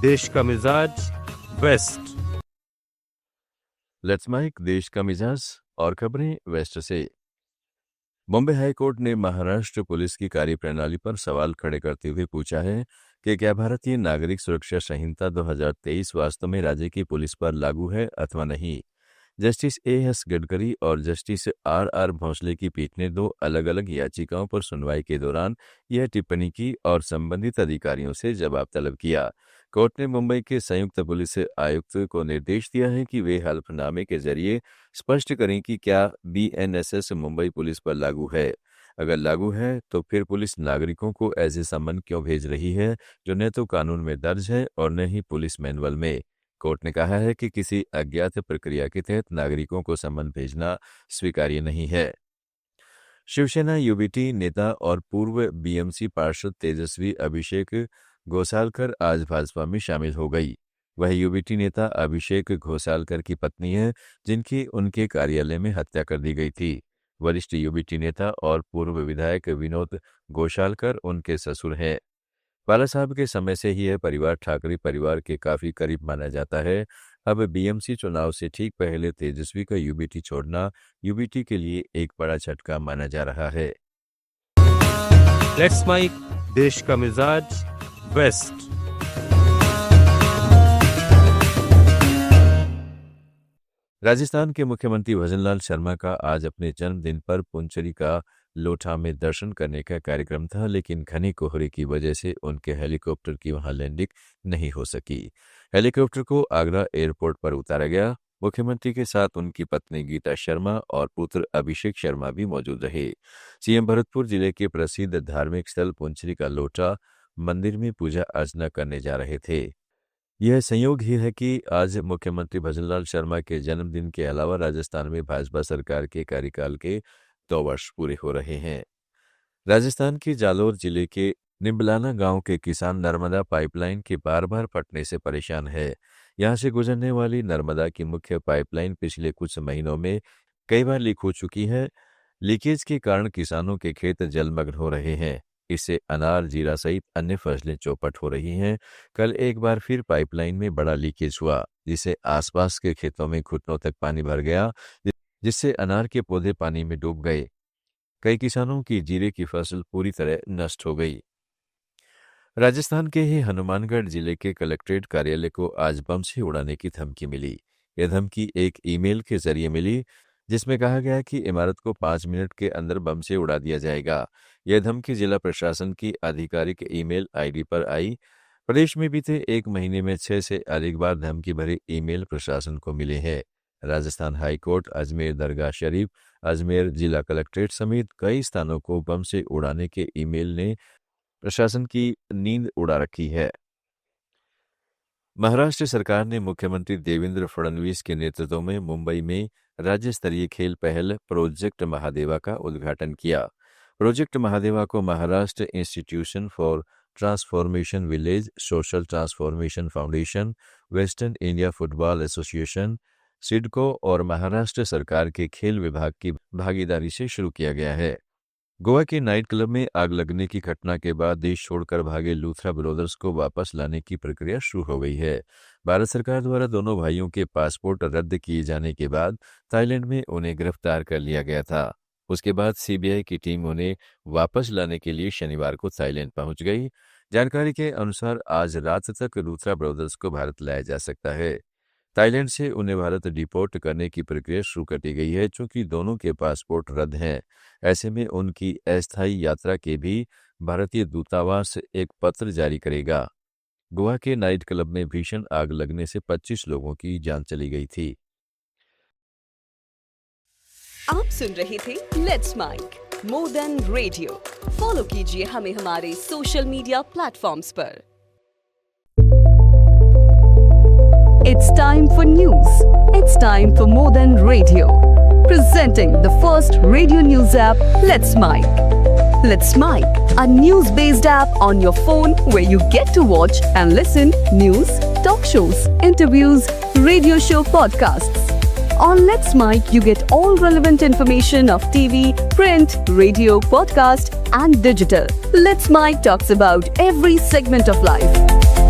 देश का मिजाज वेस्ट। लेट्स माइक देश का मिजाज और खबरें वेस्ट से। बॉम्बे हाई कोर्ट ने महाराष्ट्र पुलिस की कार्यप्रणाली पर सवाल खड़े करते हुए पूछा है कि क्या भारतीय नागरिक सुरक्षा संहिता 2023 वास्तव में राज्य की पुलिस पर लागू है अथवा नहीं। जस्टिस एएस गडकरी और जस्टिस आर भोंसले की पीठ ने दो अलग अलग याचिकाओं पर सुनवाई के दौरान यह टिप्पणी की और संबंधित अधिकारियों से जवाब तलब किया। कोर्ट ने मुंबई के संयुक्त पुलिस आयुक्त को निर्देश दिया है कि वे हल्फनामे के जरिए स्पष्ट करें कि क्या बीएनएसएस मुंबई पुलिस पर लागू है। अगर लागू है तो फिर पुलिस नागरिकों को ऐसे सम्मन क्यों भेज रही है जो न तो कानून में दर्ज है और न ही पुलिस मैनुअल में। कोर्ट ने कहा है कि किसी अज्ञात प्रक्रिया के तहत नागरिकों को सम्मन भेजना स्वीकार्य नहीं है। शिवसेना यूबीटी नेता और पूर्व बीएमसी पार्षद तेजस्वी अभिषेक घोसालकर आज भाजपा में शामिल हो गई। वह यूबीटी नेता अभिषेक घोसालकर की पत्नी है जिनकी उनके कार्यालय में हत्या कर दी गई थी। वरिष्ठ यूबीटी नेता और पूर्व विधायक विनोद घोसालकर उनके ससुर हैं। बाला साहब के समय से ही यह परिवार ठाकरे परिवार के काफी करीब माना जाता है। अब बीएमसी चुनाव से ठीक पहले तेजस्वी का यूबीटी छोड़ना यूबीटी के लिए एक बड़ा झटका माना जा रहा है। लेट्स माइक देश का मिजाज वेस्ट। राजस्थान के मुख्यमंत्री भजनलाल शर्मा का आज अपने जन्मदिन पर पुंचरी का लोठा में दर्शन करने का कार्यक्रम था, लेकिन घने कोहरे की वजह से उनके हेलीकॉप्टर की वहां लैंडिंग नहीं हो सकी। हेलीकॉप्टर को आगरा एयरपोर्ट पर उतारा गया। मुख्यमंत्री के साथ उनकी पत्नी गीता शर्मा और पुत्र अभिषेक शर्मा भी मौजूद रहे। सीएम भरतपुर जिले के प्रसिद्ध धार्मिक स्थल पुंचरी का लोठा मंदिर में पूजा अर्चना करने जा रहे थे। यह संयोग ही है कि आज मुख्यमंत्री भजनलाल शर्मा के जन्मदिन के अलावा राजस्थान में भाजपा सरकार के कार्यकाल के 2 वर्ष पूरे हो रहे हैं। राजस्थान के जालोर जिले के निम्बलाना गांव के किसान नर्मदा पाइपलाइन के बार बार फटने से परेशान है। यहां से गुजरने वाली नर्मदा की मुख्य पाइपलाइन पिछले कुछ महीनों में कई बार लीक हो चुकी है। लीकेज के कारण किसानों के खेत जलमग्न हो रहे हैं। इससे अनार, जीरा सहित अन्य फसलें चौपट हो रही हैं। कल एक बार फिर पाइपलाइन में बड़ा लीकेज हुआ, जिससे आसपास के खेतों में घुटनों तक पानी भर गया, जिससे अनार के पौधे पानी में डूब गए। कई किसानों की जीरे की फसल पूरी तरह नष्ट हो गई। राजस्थान के ही हनुमानगढ़ जिले के कलेक्ट्रेट कार्यालय को आज बम से उड़ाने की धमकी मिली। यह धमकी एक ईमेल के जरिए मिली, जिसमें कहा गया कि इमारत को 5 मिनट के अंदर बम से उड़ा दिया जाएगा। यह धमकी जिला प्रशासन की आधिकारिक ईमेल आईडी पर आई। प्रदेश में बीते 1 महीने में 6 से अधिक बार धमकी भरे ईमेल प्रशासन को मिले हैं। राजस्थान हाई कोर्ट, अजमेर दरगाह शरीफ, अजमेर जिला कलेक्ट्रेट समेत कई स्थानों को बम से उड़ाने के ईमेल ने प्रशासन की नींद उड़ा रखी है। महाराष्ट्र सरकार ने मुख्यमंत्री देवेंद्र फडणवीस के नेतृत्व में मुंबई में राज्य स्तरीय खेल पहल प्रोजेक्ट महादेवा का उद्घाटन किया। प्रोजेक्ट महादेवा को Maharashtra institution for transformation village, social transformation foundation, western India football association, CIDCO और महाराष्ट्र सरकार के खेल विभाग की भागीदारी से शुरू किया गया है। गोवा के नाइट क्लब में आग लगने की घटना के बाद देश छोड़कर भागे लूथरा ब्रदर्स को वापस लाने की प्रक्रिया शुरू हो गई है। भारत सरकार द्वारा दोनों भाइयों के पासपोर्ट रद्द किए जाने के बाद थाईलैंड में उन्हें गिरफ्तार कर लिया गया था। उसके बाद सीबीआई की टीम उन्हें वापस लाने के लिए शनिवार को थाईलैंड पहुंच गई। जानकारी के अनुसार आज रात तक लूथरा ब्रदर्स को भारत लाया जा सकता है। थाईलैंड से उन्हें भारत डिपोर्ट करने की प्रक्रिया शुरू कर दी गई है, चूंकि दोनों के पासपोर्ट रद्द हैं। ऐसे में उनकी अस्थायी यात्रा के भी भारतीय दूतावास एक पत्र जारी करेगा। गोवा के नाइट क्लब में भीषण आग लगने से 25 लोगों की जान चली गई थी। आप सुन रहे थे let's mic more than radio. Follow कीजिए हमें हमारे सोशल मीडिया प्लेटफॉर्म्स पर। It's time for news. It's time for More Than Radio. Presenting the first radio news app, Let's Mic. Let's Mic, a news-based app on your phone where you get to watch and listen news, talk shows, interviews, radio show podcasts. On Let's Mic, you get all relevant information of TV, print, radio, podcast, and digital. Let's Mic talks about every segment of life.